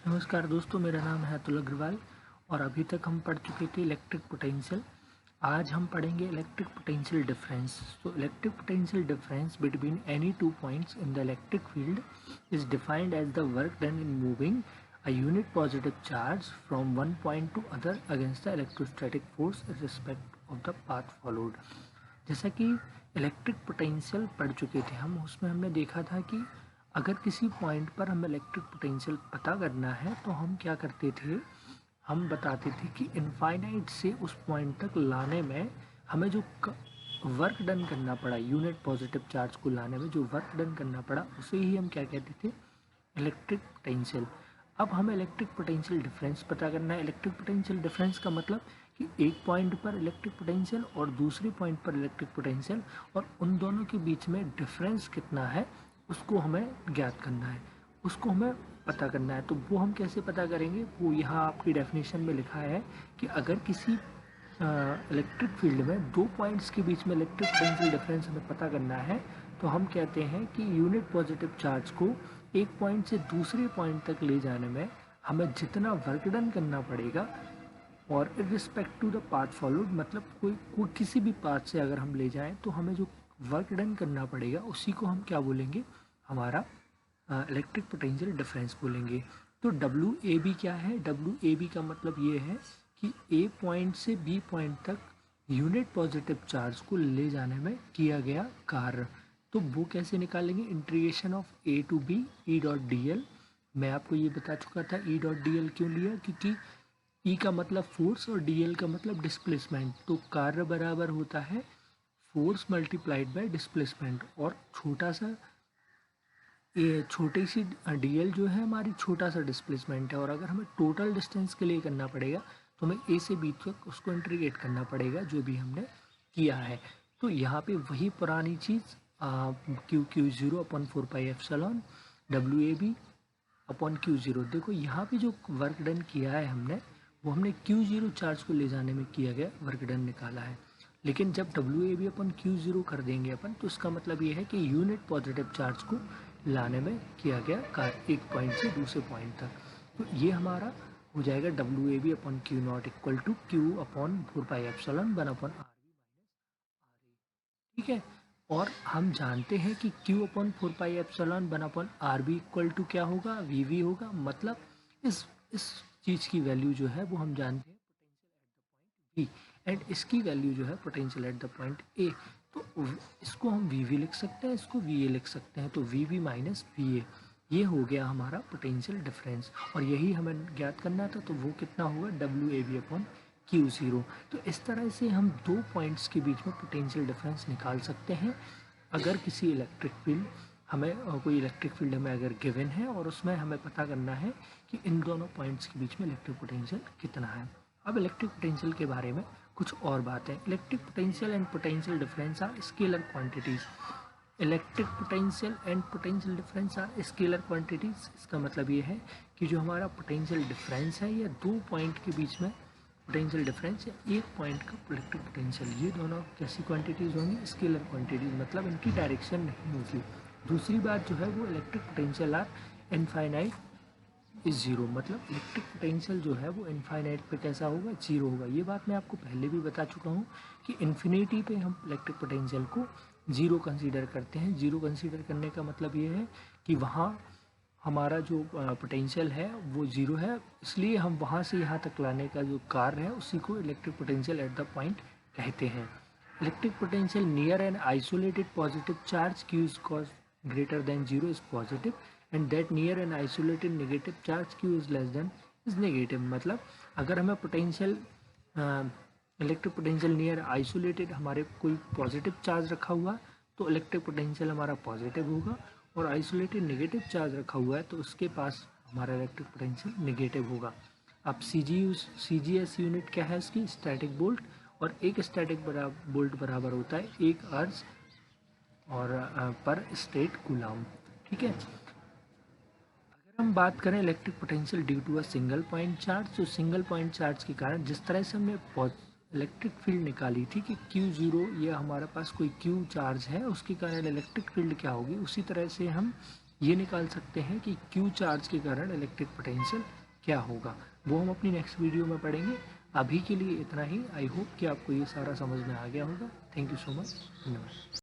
नमस्कार दोस्तों, मेरा नाम है अतुल अग्रवाल और अभी तक हम पढ़ चुके थे इलेक्ट्रिक पोटेंशियल। आज हम पढ़ेंगे इलेक्ट्रिक पोटेंशियल डिफरेंस। तो electric potential difference between any two points in the electric field is defined as the work done in moving a unit positive charge from one point to other against the electrostatic force in respect of the path followed। जैसा कि electric potential पढ़ चुके थे हम, उसमें हमने देखा था कि अगर किसी पॉइंट पर हमें इलेक्ट्रिक पोटेंशियल पता करना है तो हम क्या करते थे, हम बताते थे कि इनफाइनाइट से उस पॉइंट तक लाने में हमें जो वर्क डन करना पड़ा, यूनिट पॉजिटिव चार्ज को लाने में जो वर्क डन करना पड़ा, उसे ही हम क्या कहते थे, इलेक्ट्रिक पोटेंशियल। अब हमें इलेक्ट्रिक पोटेंशियल डिफरेंस पता करना है। इलेक्ट्रिक पोटेंशियल डिफरेंस का मतलब कि एक पॉइंट पर इलेक्ट्रिक पोटेंशियल और दूसरे पॉइंट पर इलेक्ट्रिक पोटेंशियल, और उन दोनों के बीच में डिफरेंस कितना है उसको हमें ज्ञात करना है, उसको हमें पता करना है। तो वो हम कैसे पता करेंगे, वो यहाँ आपकी डेफिनेशन में लिखा है कि अगर किसी इलेक्ट्रिक फील्ड में दो पॉइंट्स के बीच में इलेक्ट्रिक पोटेंशियल डिफरेंस हमें पता करना है तो हम कहते हैं कि यूनिट पॉजिटिव चार्ज को एक पॉइंट से दूसरे पॉइंट तक ले जाने में हमें जितना वर्क डन करना पड़ेगा, और respect to the path followed, मतलब कोई किसी भी पाथ से अगर हम ले जाएं तो हमें जो वर्क डन करना पड़ेगा उसी को हम क्या बोलेंगे, हमारा इलेक्ट्रिक पोटेंशियल डिफरेंस बोलेंगे। तो डब्ल्यू ए बी क्या है, डब्ल्यू ए बी का मतलब ये है कि ए पॉइंट से बी पॉइंट तक यूनिट पॉजिटिव चार्ज को ले जाने में किया गया कार्य। तो वो कैसे निकालेंगे, integration of A to B E dot D L. मैं आपको ये बता चुका था ई डॉट डी एल क्यों लिया, क्योंकि ई का मतलब फोर्स और डी एल का मतलब डिस्प्लेसमेंट। तो कार्य बराबर होता है फोर्स मल्टीप्लाइड बाय डिस्प्लेसमेंट, और छोटा सा ये छोटी सी डी एल जो है हमारी छोटा सा डिस्प्लेसमेंट है, और अगर हमें टोटल डिस्टेंस के लिए करना पड़ेगा तो हमें ए से बी तक उसको इंटीग्रेट करना पड़ेगा, जो भी हमने किया है। तो यहाँ पे वही पुरानी चीज़ Q zero upon 4πε W A B upon Q zero. देखो यहाँ पे जो वर्क डन किया है हमने, वो हमने क्यू ज़ीरो चार्ज को ले जाने में किया गया वर्क डन निकाला है। लेकिन जब W A B upon Q zero कर देंगे अपन, तो इसका मतलब ये है कि यूनिट पॉजिटिव चार्ज को लाने में किया गया कार्य एक पॉइंट से दूसरे पॉइंट तक। तो ये हमारा हो जाएगा W A B upon Q not equal to Q upon 4πε 1 upon R B minus R A. ठीक है, और हम जानते हैं कि Q upon 4πε 1 upon R B equal to क्या होगा, वी वी होगा। मतलब इस चीज़ की वैल्यू जो है वो हम जानते हैं potential at the point V, and इसकी वैल्यू जो है potential at the point A. तो इसको हम वी वी लिख सकते हैं, इसको वी ए लिख सकते हैं। तो V V minus V A, ये हो गया हमारा पोटेंशियल डिफरेंस, और यही हमें ज्ञात करना था। तो वो कितना होगा, W A B upon Q zero. तो इस तरह से हम दो पॉइंट्स के बीच में पोटेंशियल डिफरेंस निकाल सकते हैं। अगर किसी इलेक्ट्रिक फील्ड हमें कोई इलेक्ट्रिक फील्ड हमें अगर गिवन है और उसमें हमें पता करना है कि इन दोनों पॉइंट्स के बीच में इलेक्ट्रिक पोटेंशियल कितना है। अब इलेक्ट्रिक पोटेंशियल के बारे में कुछ और बातें। Electric potential and potential difference are scalar quantities. Electric potential and potential difference are scalar quantities. इसका मतलब ये है कि जो हमारा पोटेंशियल डिफरेंस है, या दो पॉइंट के बीच में पोटेंशियल डिफरेंस, या एक पॉइंट का इलेक्ट्रिक पोटेंशियल, ये दोनों कैसी क्वांटिटीज़ होंगी, स्केलर क्वांटिटीज़, मतलब इनकी डायरेक्शन नहीं होगी। दूसरी बात जो है वो electric potential are infinite is zero, मतलब इलेक्ट्रिक पोटेंशियल जो है वो इनफाइनाइट पे कैसा होगा, ज़ीरो होगा। ये बात मैं आपको पहले भी बता चुका हूँ कि इन्फिनिटी पे हम इलेक्ट्रिक पोटेंशियल को ज़ीरो कंसीडर करते हैं। ज़ीरो कंसीडर करने का मतलब ये है कि वहाँ हमारा जो पोटेंशियल है वो ज़ीरो है, इसलिए हम वहाँ से यहाँ तक लाने का जो कार्य है उसी को electric potential at the point कहते हैं। Electric potential near an isolated positive charge Q is cause greater than zero is positive, and that near an isolated negative charge Q is less than is negative. मतलब अगर हमें potential electric potential near isolated, हमारे कोई positive charge रखा हुआ तो electric potential हमारा positive होगा, और आइसोलेटेड नेगेटिव चार्ज रखा हुआ है तो उसके पास हमारा इलेक्ट्रिक पोटेंशियल नेगेटिव होगा। अब सी जी एस यूनिट क्या है इसकी, स्टैटिक बोल्ट, और एक स्टैटिक बोल्ट बराबर होता है एक अर्ज और पर स्टेट कूलाम। ठीक है, अगर हम बात करें electric potential due to a single point charge, तो सिंगल पॉइंट चार्ज के कारण जिस तरह से हमने इलेक्ट्रिक फील्ड निकाली थी कि क्यू ज़ीरो, ये हमारे पास कोई क्यू चार्ज है, उसके कारण इलेक्ट्रिक फील्ड क्या होगी, उसी तरह से हम ये निकाल सकते हैं कि क्यू चार्ज के कारण इलेक्ट्रिक पोटेंशियल क्या होगा, वो हम अपनी नेक्स्ट वीडियो में पढ़ेंगे। अभी के लिए इतना ही। आई होप कि आपको ये सारा समझ में आ गया होगा। Thank you so much. धन्यवाद।